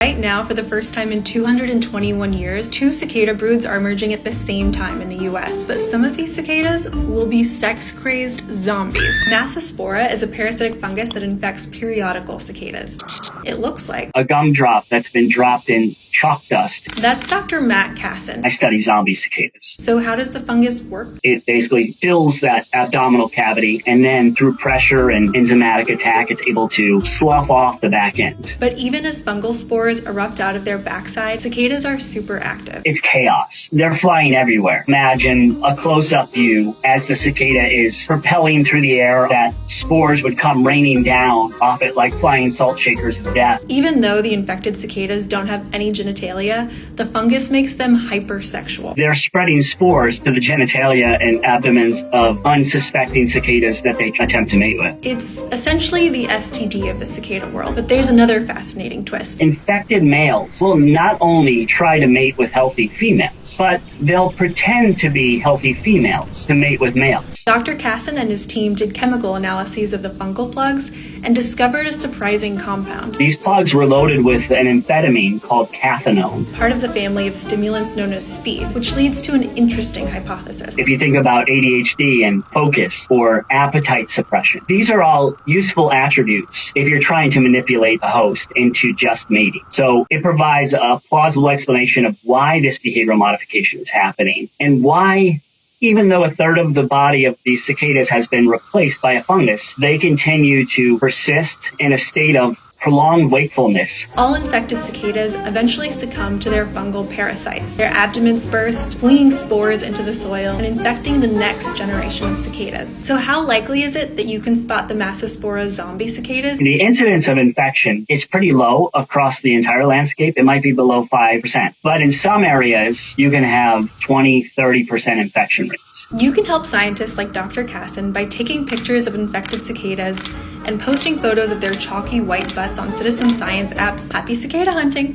Right now, for the first time in 221 years, two cicada broods are emerging at the same time in the US. But some of these cicadas will be sex-crazed zombies. Massospora is a parasitic fungus that infects periodical cicadas. It looks like a gumdrop that's been dropped in chalk dust. That's Dr. Matt Casson. I study zombie cicadas. So how does the fungus work? It basically fills that abdominal cavity, and then through pressure and enzymatic attack, it's able to slough off the back end. But even as fungal spores erupt out of their backside, cicadas are super active. It's chaos. They're flying everywhere. Imagine a close-up view as the cicada is propelling through the air, that spores would come raining down off it like flying salt shakers of death. Even though the infected cicadas don't have any genitalia, the fungus makes them hypersexual. They're spreading spores to the genitalia and abdomens of unsuspecting cicadas that they attempt to mate with. It's essentially the STD of the cicada world, but there's another fascinating twist. Infected males will not only try to mate with healthy females, but they'll pretend to be healthy females to mate with males. Dr. Casson and his team did chemical analyses of the fungal plugs and discovered a surprising compound. These plugs were loaded with an amphetamine called cathinone, part of the family of stimulants known as speed, which leads to an interesting hypothesis. If you think about ADHD and focus or appetite suppression, these are all useful attributes if you're trying to manipulate the host into just mating. So it provides a plausible explanation of why this behavioral modification is happening and why, even though a third of the body of these cicadas has been replaced by a fungus, they continue to persist in a state of prolonged wakefulness. All infected cicadas eventually succumb to their fungal parasites. Their abdomens burst, fleeing spores into the soil and infecting the next generation of cicadas. So how likely is it that you can spot the Massospora zombie cicadas? The incidence of infection is pretty low across the entire landscape. It might be below 5%. But in some areas, you can have 20-30% infection rates. You can help scientists like Dr. Casson by taking pictures of infected cicadas and posting photos of their chalky white butts on citizen science apps. Happy cicada hunting!